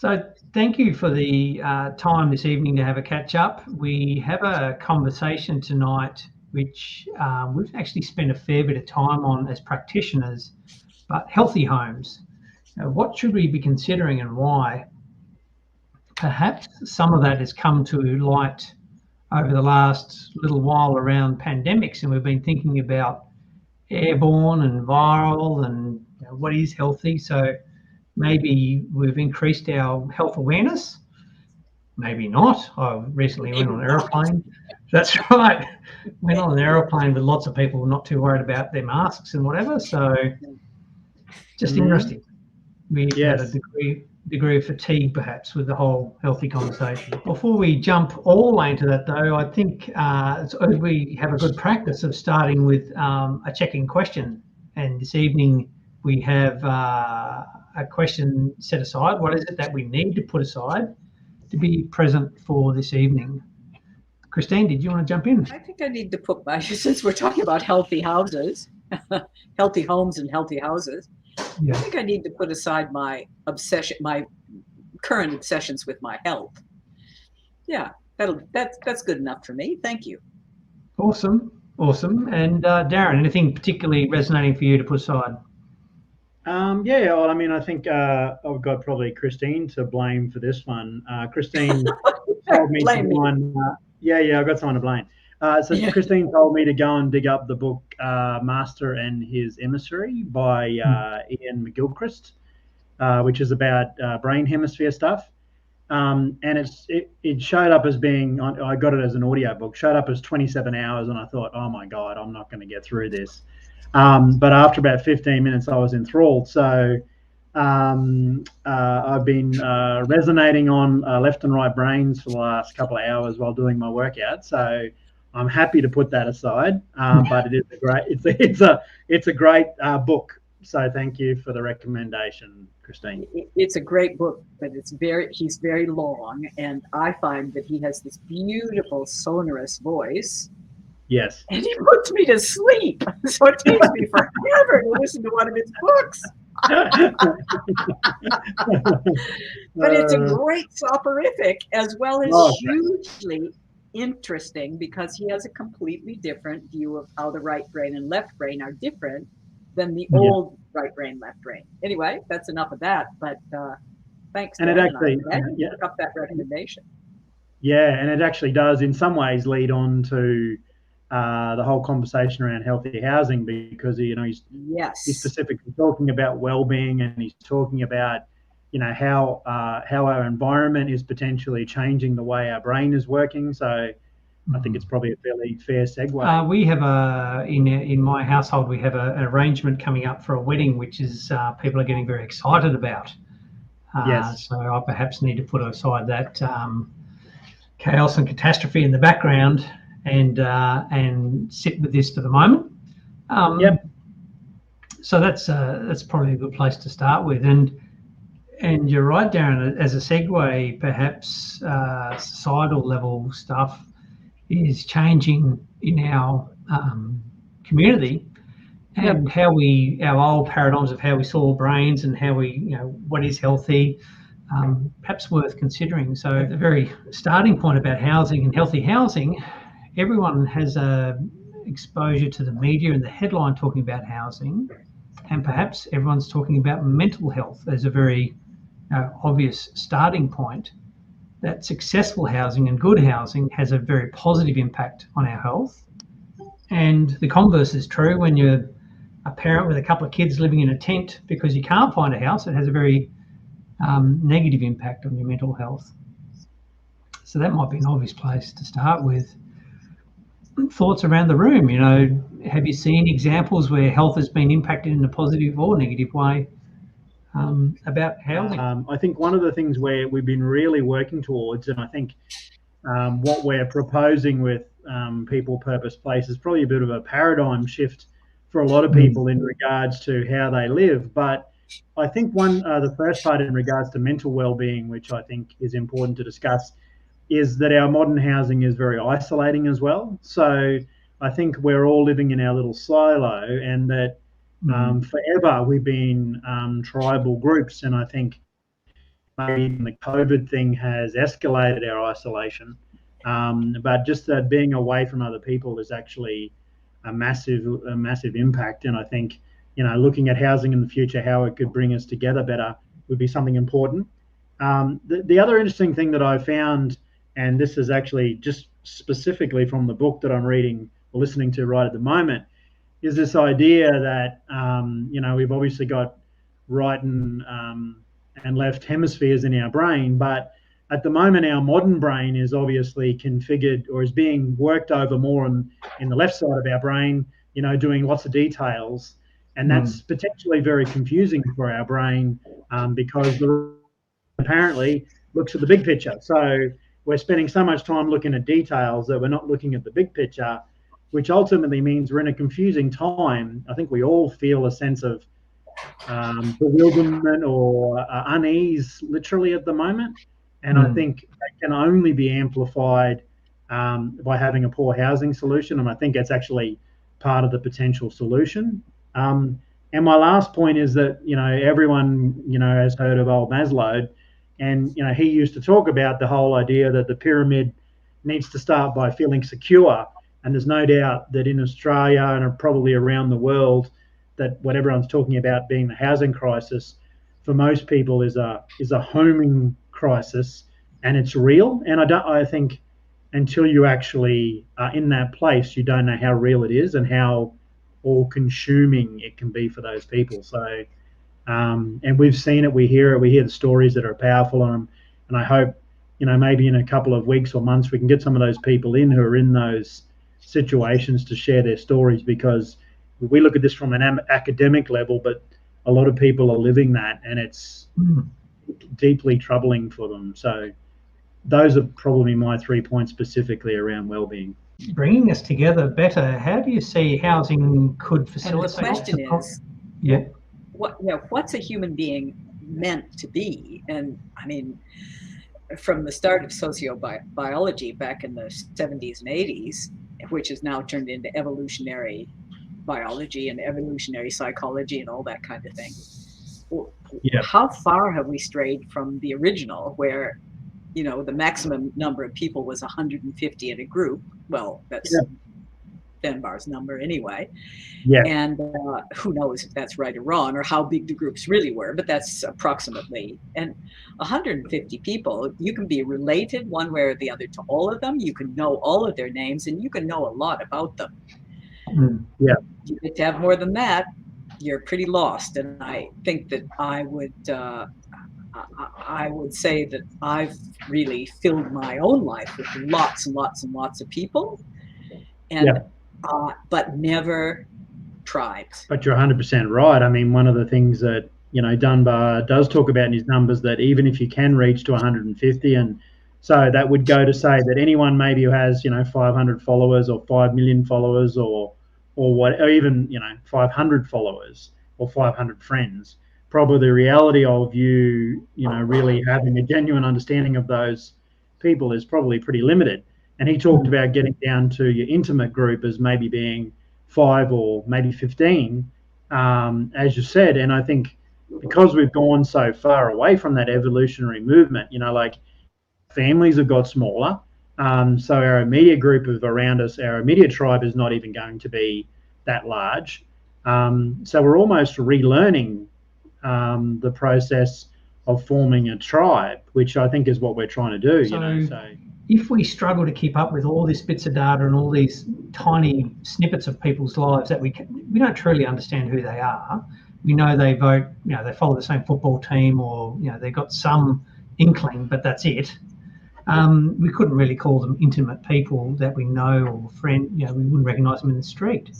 So thank you for the time this evening to have a catch up. We have a conversation tonight, which we've actually spent a fair bit of time on as practitioners, but healthy homes. What should we be considering and why? Perhaps some of that has come to light over the last little while around pandemics, and we've been thinking about airborne and viral and what is healthy. So maybe we've increased our health awareness. Maybe not. I recently went on an aeroplane. That's right. Went on an aeroplane with lots of people not too worried about their masks and whatever. So just interesting. We had a degree of fatigue perhaps with the whole healthy conversation. Before we jump all the way into that though, I think we have a good practice of starting with a check-in question. And this evening we have a question set aside. What is it that we need to put aside to be present for this evening? Christine, did you want to jump in? I think I need to put since we're talking about healthy houses, healthy homes and healthy houses, I think I need to put aside my current obsessions with my health. Yeah, that's good enough for me. Thank you. Awesome. And Darren, anything particularly resonating for you to put aside? Well, I mean, I think I've got probably Christine to blame for this one. Christine told me to go on. I've got someone to blame. Christine told me to go and dig up the book Master and His Emissary by Ian McGilchrist, which is about brain hemisphere stuff. And it showed up as being, I got it as an audio book, showed up as 27 hours, and I thought, oh my God, I'm not going to get through this. But after about 15 minutes, I was enthralled. So I've been resonating on left and right brains for the last couple of hours while doing my workout. So I'm happy to put that aside. But it is it's a great book. So thank you for the recommendation, Christine. It's a great book, but he's very long, and I find that he has this beautiful sonorous voice. Yes. And he puts me to sleep. So it takes me forever to listen to one of his books. But it's a great soporific, as well as hugely interesting, because he has a completely different view of how the right brain and left brain are different than the old right brain, left brain. Anyway, that's enough of that. But thanks. And it actually took up that recommendation. Yeah, and it actually does in some ways lead on to the whole conversation around healthy housing, because he's specifically talking about well-being, and he's talking about how our environment is potentially changing the way our brain is working. So I think it's probably a fairly fair segue. We have in my household we have an arrangement coming up for a wedding, which is people are getting very excited about. So I perhaps need to put aside that chaos and catastrophe in the background and sit with this for the moment. So that's probably a good place to start with. And you're right, Darren, as a segue, perhaps societal level stuff is changing in our community, and how our old paradigms of how we saw brains and how we, what is healthy, perhaps worth considering. So the very starting point about housing and healthy housing, everyone has a exposure to the media and the headline talking about housing, and perhaps everyone's talking about mental health as a very obvious starting point. That successful housing and good housing has a very positive impact on our health. And the converse is true. When you're a parent with a couple of kids living in a tent because you can't find a house, it has a very negative impact on your mental health. So that might be an obvious place to start with. Thoughts around the room, have you seen examples where health has been impacted in a positive or negative way? About housing? I think one of the things where we've been really working towards, and I think what we're proposing with People Purpose Place is probably a bit of a paradigm shift for a lot of people in regards to how they live. But I think the first part in regards to mental well-being, which I think is important to discuss, is that our modern housing is very isolating as well. So I think we're all living in our little silo, and that forever we've been tribal groups. And I think maybe the COVID thing has escalated our isolation. But just that being away from other people is actually a massive impact. And I think, looking at housing in the future, how it could bring us together better would be something important. The other interesting thing that I found, and this is actually just specifically from the book that I'm reading or listening to right at the moment, is this idea that, we've obviously got right and left hemispheres in our brain, but at the moment our modern brain is obviously configured or is being worked over more in the left side of our brain, doing lots of details. And that's potentially very confusing for our brain because the apparently looks at the big picture. So we're spending so much time looking at details that we're not looking at the big picture, which ultimately means we're in a confusing time. I think we all feel a sense of bewilderment or unease literally at the moment. And I think that can only be amplified by having a poor housing solution. And I think that's actually part of the potential solution. And my last point is that, everyone, has heard of old Maslow. And, he used to talk about the whole idea that the pyramid needs to start by feeling secure. And there's no doubt that in Australia and probably around the world, that what everyone's talking about being the housing crisis, for most people is a homing crisis, and it's real. And I think until you actually are in that place, you don't know how real it is and how all-consuming it can be for those people. So, and we've seen it, we hear it, we hear the stories that are powerful, and I hope, maybe in a couple of weeks or months we can get some of those people in who are in those situations to share their stories, because we look at this from an academic level, but a lot of people are living that, and it's deeply troubling for them. So those are probably my 3 points specifically around well-being. Bringing us together better, how do you see housing could facilitate? And the question is, what's a human being meant to be? And I mean, from the start of sociobiology back in the 70s and 80s, which has now turned into evolutionary biology and evolutionary psychology and all that kind of thing. How far have we strayed from the original, where, the maximum number of people was 150 in a group? Well, that's Dunbar's number anyway. And who knows if that's right or wrong, or how big the groups really were, but that's approximately. And 150 people, you can be related one way or the other to all of them. You can know all of their names, and you can know a lot about them. You get to have more than that, you're pretty lost. And I think that I would say that I've really filled my own life with lots and lots and lots of people, and but never tribes. But you're 100% right. I mean, one of the things that Dunbar does talk about in his numbers, that even if you can reach to 150, and so that would go to say that anyone maybe who has 500 followers or 5 million followers or what, or even 500 followers or 500 friends, probably the reality of you really having a genuine understanding of those people is probably pretty limited. And he talked about getting down to your intimate group as maybe being 5 or maybe 15, as you said. And I think because we've gone so far away from that evolutionary movement, like families have got smaller. So our immediate group of around us, our immediate tribe is not even going to be that large. So we're almost relearning the process of forming a tribe, which I think is what we're trying to do. So if we struggle to keep up with all these bits of data and all these tiny snippets of people's lives that we don't truly understand who they are. We know they vote, they follow the same football team, or they've got some inkling, but that's it. We couldn't really call them intimate people that we know or friend. We wouldn't recognise them in the street.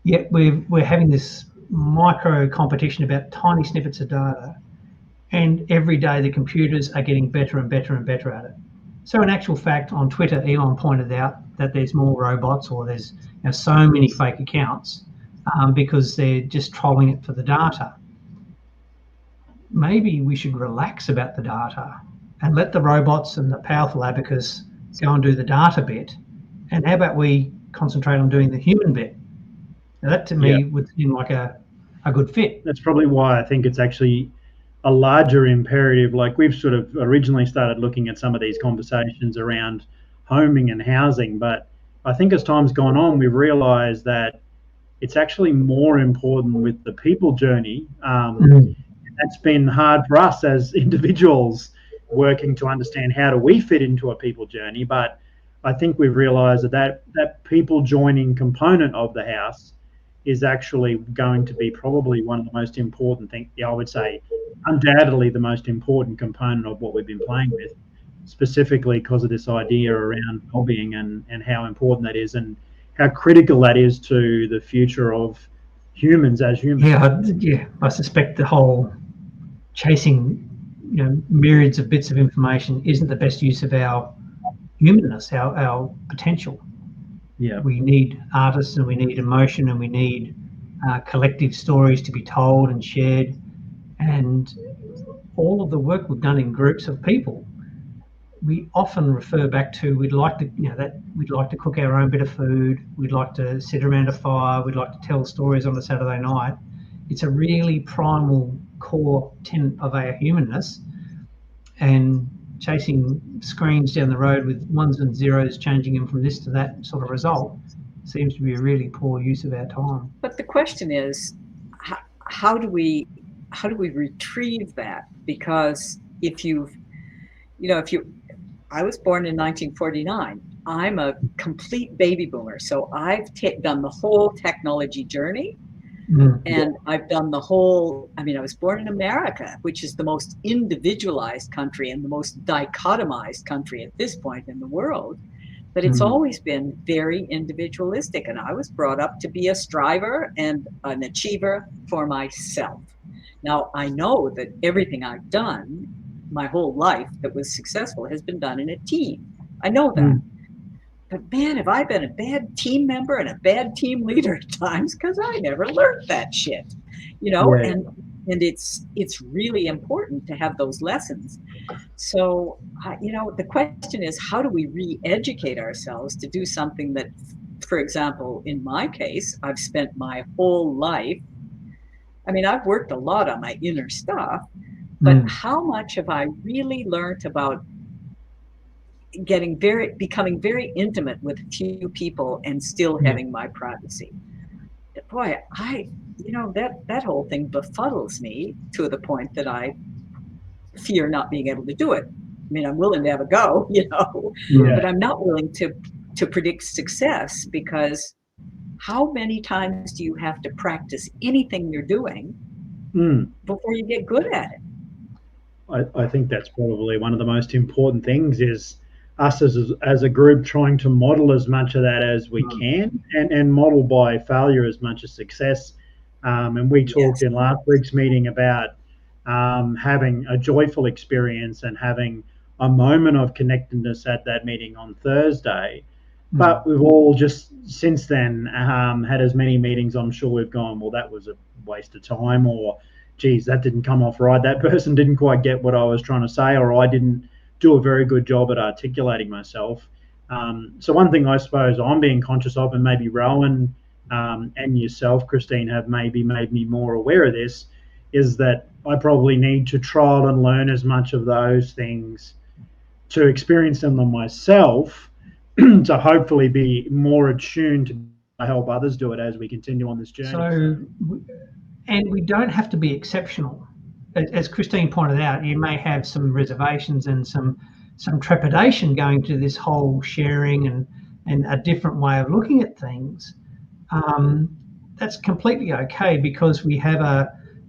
Yet we're having this micro competition about tiny snippets of data, and every day the computers are getting better and better and better at it. So in actual fact, on Twitter, Elon pointed out that there's more robots, or there's so many fake accounts because they're just trolling it for the data. Maybe we should relax about the data and let the robots and the powerful abacus go and do the data bit. And how about we concentrate on doing the human bit? Now that to me would seem like a good fit. That's probably why I think it's actually a larger imperative. Like we've sort of originally started looking at some of these conversations around homing and housing, but I think as time's gone on, we've realised that it's actually more important with the people journey. That's been hard for us as individuals working to understand how do we fit into a people journey. But I think we've realised that people joining component of the house is actually going to be probably one of the most important things. I would say undoubtedly the most important component of what we've been playing with, specifically because of this idea around well-being and how important that is and how critical that is to the future of humans as humans. Yeah, I suspect the whole chasing, myriads of bits of information isn't the best use of our humanness, our potential. Yeah, we need artists and we need emotion and we need collective stories to be told and shared, and all of the work we've done in groups of people, we often refer back to we'd like to cook our own bit of food, we'd like to sit around a fire, we'd like to tell stories on a Saturday night. It's a really primal core tenet of our humanness, and chasing screens down the road with ones and zeros, changing them from this to that sort of result, seems to be a really poor use of our time. But the question is, how do we retrieve that? Because I was born in 1949. I'm a complete baby boomer, so I've done the whole technology journey. And I've done the whole, I was born in America, which is the most individualized country and the most dichotomized country at this point in the world. But it's always been very individualistic. And I was brought up to be a striver and an achiever for myself. Now, I know that everything I've done my whole life that was successful has been done in a team. I know that. But man, have I been a bad team member and a bad team leader at times, because I never learned that shit, Right. and it's really important to have those lessons. So, the question is, how do we re-educate ourselves to do something that, for example, in my case, I've spent my whole life, I've worked a lot on my inner stuff, but how much have I really learned about becoming very intimate with a few people and still having my privacy? Boy, that whole thing befuddles me to the point that I fear not being able to do it. I'm willing to have a go, but I'm not willing to predict success, because how many times do you have to practice anything you're doing before you get good at it? I think that's probably one of the most important things is us as a group trying to model as much of that as we can, and model by failure as much as success. And we talked in last week's meeting about having a joyful experience and having a moment of connectedness at that meeting on Thursday. But we've all just since then had as many meetings. I'm sure we've gone, well, that was a waste of time, or geez, that didn't come off right. That person didn't quite get what I was trying to say, or I didn't do a very good job at articulating myself. So one thing I suppose I'm being conscious of, and maybe Rowan and yourself, Christine, have maybe made me more aware of this, is that I probably need to trial and learn as much of those things to experience them myself to hopefully be more attuned to help others do it as we continue on this journey. And we don't have to be exceptional. As Christine pointed out, you may have some reservations and some trepidation going to this whole sharing and a different way of looking at things. That's completely okay, because we have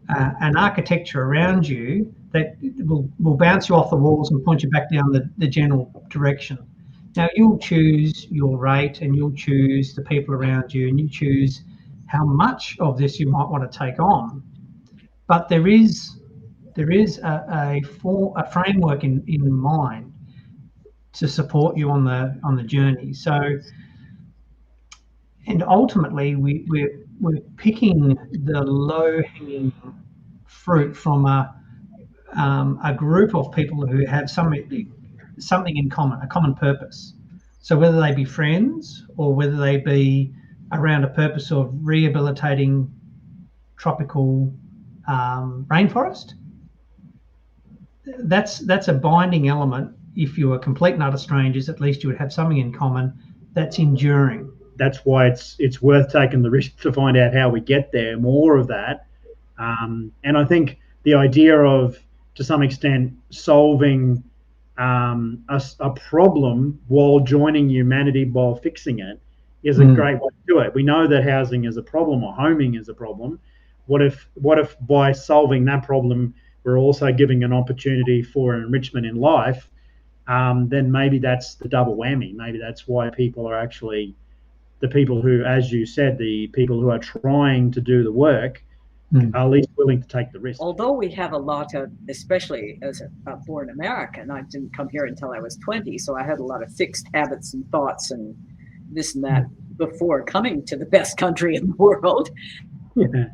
an architecture around you that will bounce you off the walls and point you back down the general direction. Now, you'll choose your rate, and you'll choose the people around you, and you choose how much of this you might want to take on. But there is a framework in mind to support you on the journey. So, and ultimately, we're picking the low-hanging fruit from a group of people who have something in common, a common purpose. So whether they be friends or whether they be around a purpose of rehabilitating tropical rainforest, that's a binding element. If you were complete and utter strangers, at least you would have something in common that's enduring. That's why it's worth taking the risk to find out how we get there, more of that. And I think the idea of, to some extent, solving a problem while joining humanity while fixing it is a great way to do it. We know that housing is a problem, or homing is a problem. What if by solving that problem, we're also giving an opportunity for an enrichment in life? Then maybe that's the double whammy. Maybe that's why people are actually the people who, as you said, the people who are trying to do the work are least willing to take the risk. Although we have a lot of, especially as a born American, I didn't come here until I was 20, so I had a lot of fixed habits and thoughts and this and that before coming to the best country in the world. Yeah.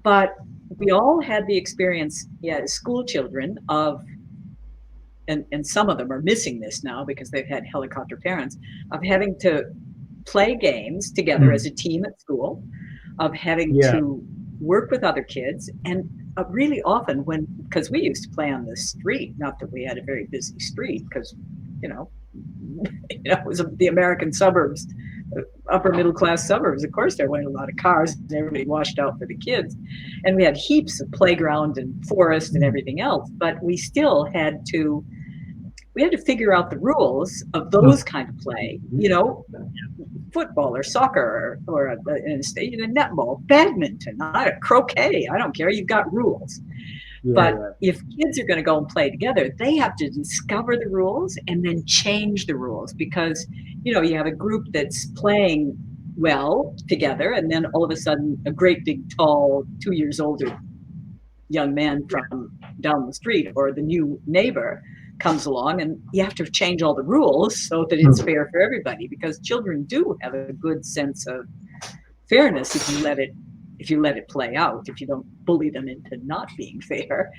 But we all had the experience, as school children of, and some of them are missing this now because they've had helicopter parents, of having to play games together as a team at school, of having to work with other kids, and really often because we used to play on the street, not that we had a very busy street, because it was the American suburbs, upper middle class suburbs. Of course, there weren't a lot of cars, and everybody washed out for the kids, and we had heaps of playground and forest and everything else. But we still had to figure out the rules of those kind of play. Football or soccer or netball, badminton, croquet. I don't care. You've got rules. But if kids are going to go and play together, they have to discover the rules and then change the rules, because you have a group that's playing well together, and then all of a sudden a great big tall 2 years older young man from down the street or the new neighbor comes along, and you have to change all the rules so that it's fair for everybody, because children do have a good sense of fairness if you let it play out, if you don't bully them into not being fair.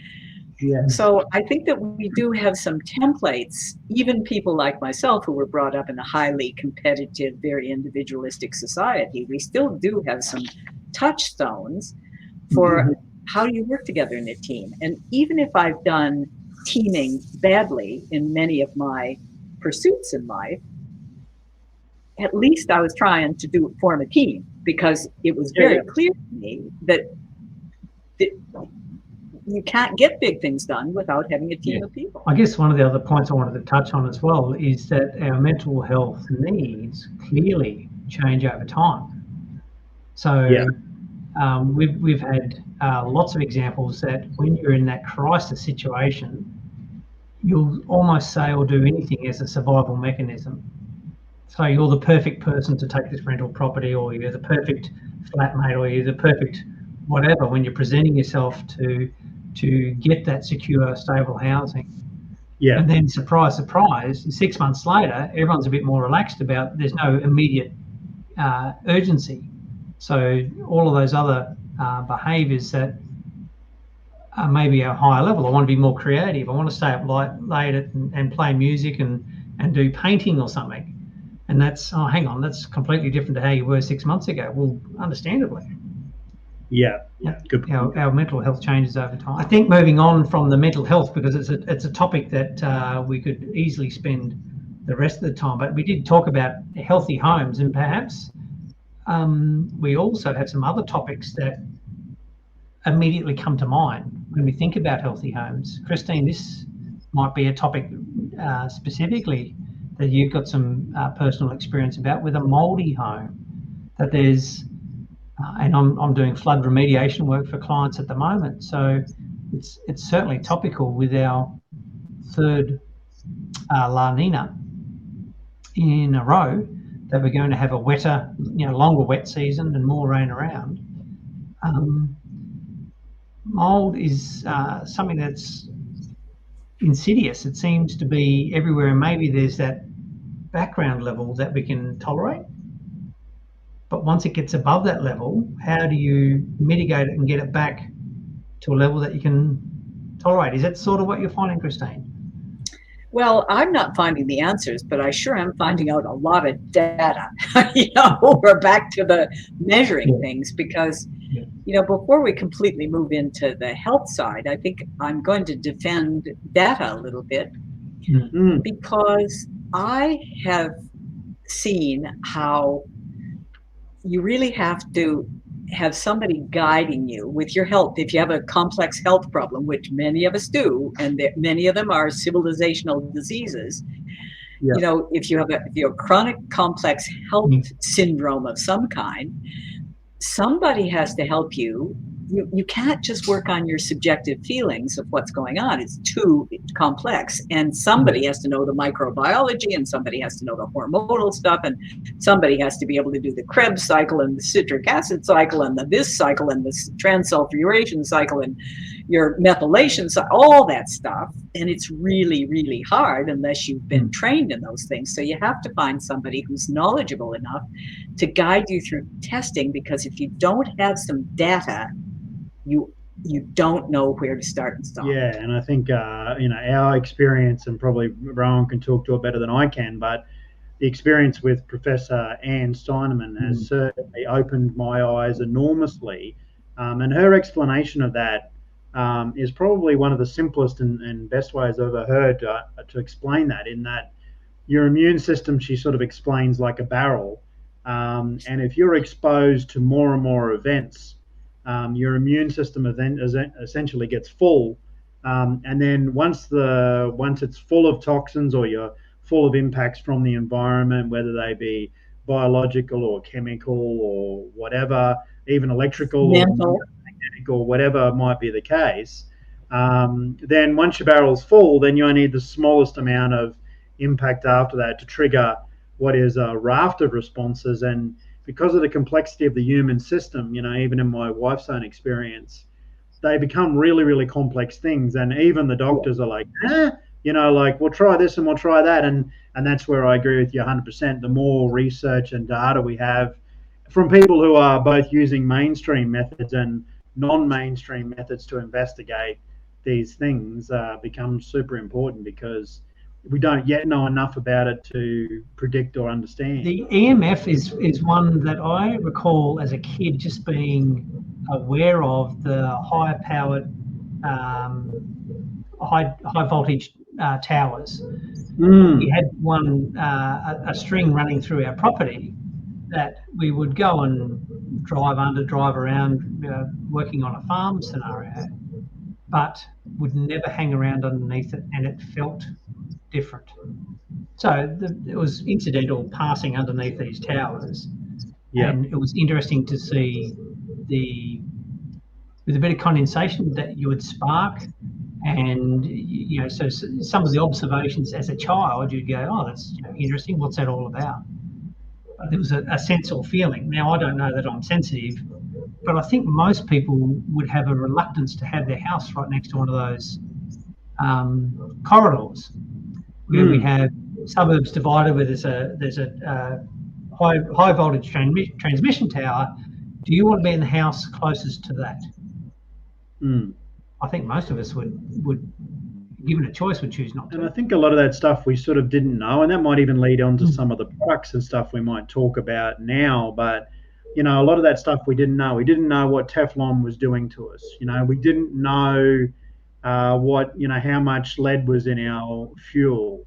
So I think that we do have some templates, even people like myself who were brought up in a highly competitive, very individualistic society, we still do have some touchstones for how do you work together in a team. And even if I've done teaming badly in many of my pursuits in life, at least I was trying to form a team, because it was very clear to me that you can't get big things done without having a team of people. I guess one of the other points I wanted to touch on as well is that our mental health needs clearly change over time. So we've had lots of examples that when you're in that crisis situation, you'll almost say or do anything as a survival mechanism. So you're the perfect person to take this rental property, or you're the perfect flatmate, or you're the perfect whatever, when you're presenting yourself to get that secure, stable housing. And then surprise, surprise, 6 months later, everyone's a bit more relaxed about there's no immediate urgency. So all of those other behaviours that are maybe a higher level, I want to be more creative, I want to stay up late and play music and do painting or something. And that's, hang on, that's completely different to how you were 6 months ago. Well, understandably. Good point. Our mental health changes over time. I think moving on from the mental health, because it's a topic that we could easily spend the rest of the time, but we did talk about healthy homes, and perhaps we also have some other topics that immediately come to mind when we think about healthy homes. Christine, this might be a topic specifically that you've got some personal experience about, with a mouldy home, that there's and I'm doing flood remediation work for clients at the moment, so it's certainly topical with our third La Nina in a row, that we're going to have a wetter, longer wet season and more rain around. Mold is something that's insidious. It seems to be everywhere, and maybe there's that background level that we can tolerate. But once it gets above that level, how do you mitigate it and get it back to a level that you can tolerate? Is that sort of what you're finding, Christine? Well, I'm not finding the answers, but I sure am finding out a lot of data. You know, we're back to the measuring things because, you know, before we completely move into the health side, I think I'm going to defend data a little bit because I have seen how you really have to have somebody guiding you with your health. If you have a complex health problem, which many of us do, and many of them are civilizational diseases, you know, if you have a chronic complex health syndrome of some kind, somebody has to help you. You can't just work on your subjective feelings of what's going on. It's too complex. And somebody has to know the microbiology, and somebody has to know the hormonal stuff, and somebody has to be able to do the Krebs cycle and the citric acid cycle and the this cycle and the transsulfuration cycle and your methylation cycle, all that stuff. And it's really, really hard unless you've been trained in those things. So you have to find somebody who's knowledgeable enough to guide you through testing, because if you don't have some data, you don't know where to start and stop. Yeah, and I think you know, our experience, and probably Rowan can talk to it better than I can, but the experience with Professor Anne Steinemann has certainly opened my eyes enormously, and her explanation of that is probably one of the simplest and best ways I've ever heard to explain that. In that, your immune system, she sort of explains, like a barrel, and if you're exposed to more and more events, your immune system essentially gets full, and then once it's full of toxins, or you're full of impacts from the environment, whether they be biological or chemical or whatever, even electrical or magnetic or whatever might be the case, then once your barrel's full, then you only need the smallest amount of impact after that to trigger what is a raft of responses. And because of the complexity of the human system, you know, even in my wife's own experience, they become really, really complex things. And even the doctors are like, you know, like, we'll try this and we'll try that. And that's where I agree with you 100%. The more research and data we have from people who are both using mainstream methods and non-mainstream methods to investigate these things becomes super important, because we don't yet know enough about it to predict or understand. The EMF is one that I recall as a kid just being aware of, the high powered, high voltage towers. We had one, a string running through our property that we would go and drive around, working on a farm scenario, but would never hang around underneath it, and it felt different. So it was incidental passing underneath these towers, and it was interesting to see with a bit of condensation that you would spark, and you know, so some of the observations as a child, you'd go, oh, that's interesting. What's that all about? But there was a sense or feeling. Now I don't know that I'm sensitive, but I think most people would have a reluctance to have their house right next to one of those corridors, where we have suburbs divided, where there's a high voltage transmission tower. Do you want to be in the house closest to that? I think most of us would, given a choice, would choose not to. And I think a lot of that stuff we sort of didn't know, and that might even lead on to some of the products and stuff we might talk about now. But you know, a lot of that stuff we didn't know. We didn't know what Teflon was doing to us. You know, we didn't know what, you know, how much lead was in our fuel.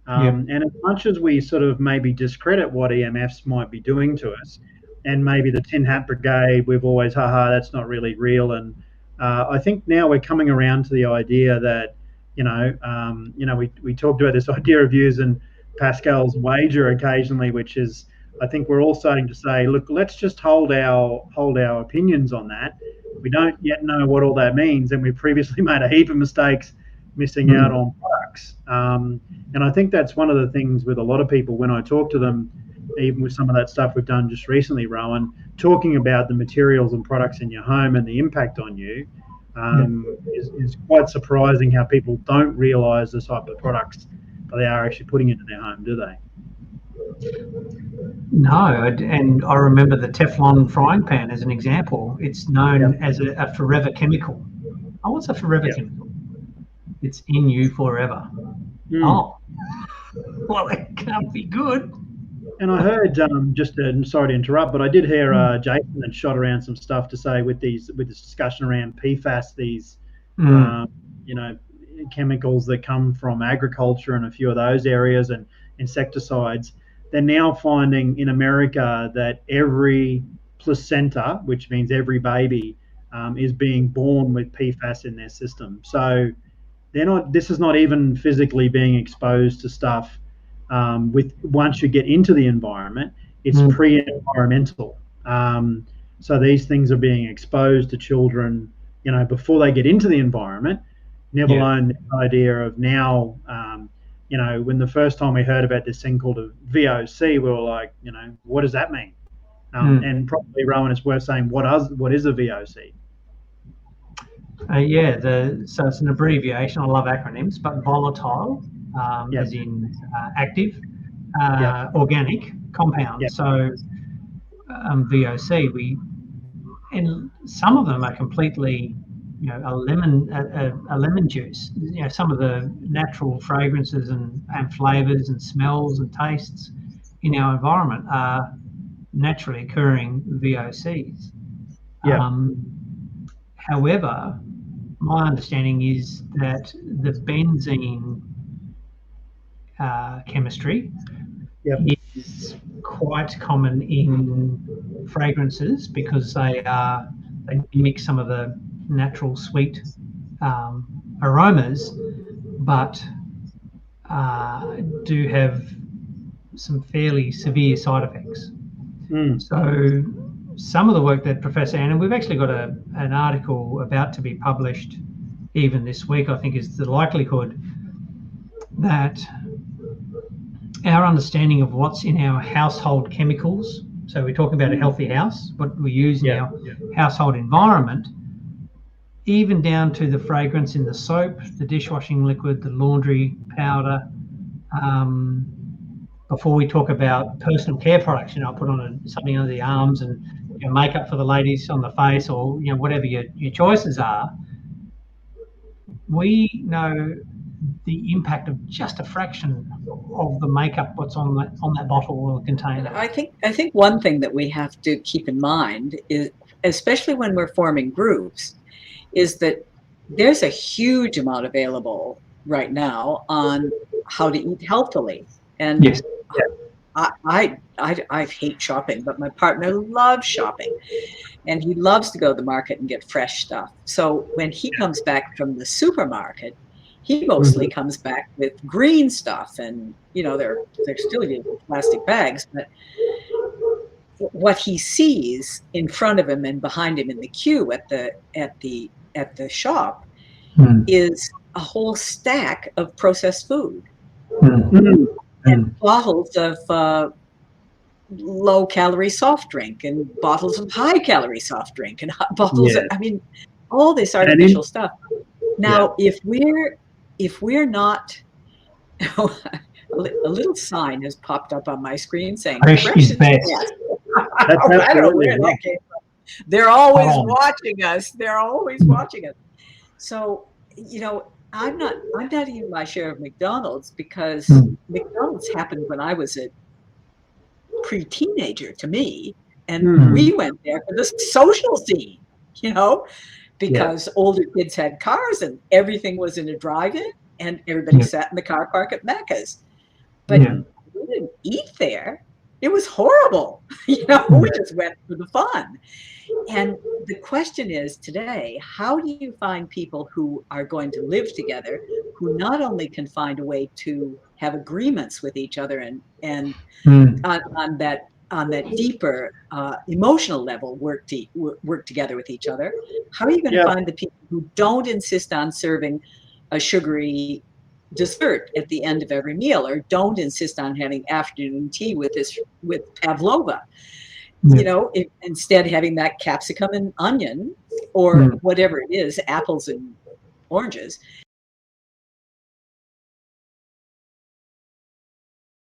And as much as we sort of maybe discredit what EMFs might be doing to us, and maybe the Tin Hat Brigade, we've always, that's not really real. And I think now we're coming around to the idea that, you know, we talked about this idea of using Pascal's wager occasionally, which is, I think we're all starting to say, look, let's just hold our opinions on that. We don't yet know what all that means, and we've previously made a heap of mistakes missing out on products. And I think that's one of the things with a lot of people when I talk to them, even with some of that stuff we've done just recently, Rowan, talking about the materials and products in your home and the impact on you, is quite surprising how people don't realise the type of products that they are actually putting into their home, do they? No, and I remember the Teflon frying pan as an example. It's known as a forever chemical. Oh, what's a forever chemical? It's in you forever. Oh, well, that can't be good. And I heard, sorry to interrupt, but I did hear Jason had shot around some stuff to say with this discussion around PFAS, these you know, chemicals that come from agriculture and a few of those areas, and insecticides. They're now finding in America that every placenta, which means every baby, is being born with PFAS in their system. So they're not. This is not even physically being exposed to stuff. With once you get into the environment, it's pre-environmental. So these things are being exposed to children, before they get into the environment. Never alone the idea of now, when the first time we heard about this thing called a VOC, we were like, what does that mean? And probably, Rowan, it's worth saying, what is a VOC? So it's an abbreviation. I love acronyms, but volatile, as in active, organic compounds. So VOC, and some of them are completely, a lemon juice. Some of the natural fragrances and flavors and smells and tastes in our environment are naturally occurring VOCs. However, my understanding is that the benzene chemistry is quite common in fragrances because they mix some of the natural sweet aromas, but do have some fairly severe side effects. So some of the work that Professor Anna, we've actually got an article about to be published even this week, I think, is the likelihood that our understanding of what's in our household chemicals, so we're talking about a healthy house, what we use in our household environment, even down to the fragrance in the soap, the dishwashing liquid, the laundry powder, before we talk about personal care products, I put on something under the arms and makeup for the ladies on the face, or whatever your choices are. We know the impact of just a fraction of the makeup what's on that bottle or container. I think one thing that we have to keep in mind is, especially when we're forming groups, is that there's a huge amount available right now on how to eat healthily. And yes. I hate shopping, but my partner loves shopping, and he loves to go to the market and get fresh stuff. So when he comes back from the supermarket, he mostly comes back with green stuff, and they're still using plastic bags, but what he sees in front of him and behind him in the queue at the shop is a whole stack of processed food. And bottles of low-calorie soft drink, and bottles of high-calorie soft drink, and bottles of, all this artificial stuff. Now, if we're not, a little sign has popped up on my screen saying, "Fresh is best." I don't know where that came from. They're always watching us. They're always watching us. So, I'm not eating my share of McDonald's because McDonald's happened when I was a pre-teenager to me, and we went there for the social scene, because older kids had cars and everything was in a drive-in, and everybody sat in the car park at Macca's. But we didn't eat there. It was horrible. We just went for the fun. And the question is today, how do you find people who are going to live together, who not only can find a way to have agreements with each other and on that deeper emotional level work together with each other? How are you going to find the people who don't insist on serving a sugary dessert at the end of every meal, or don't insist on having afternoon tea with pavlova? Instead having that capsicum and onion, or whatever it is, apples and oranges.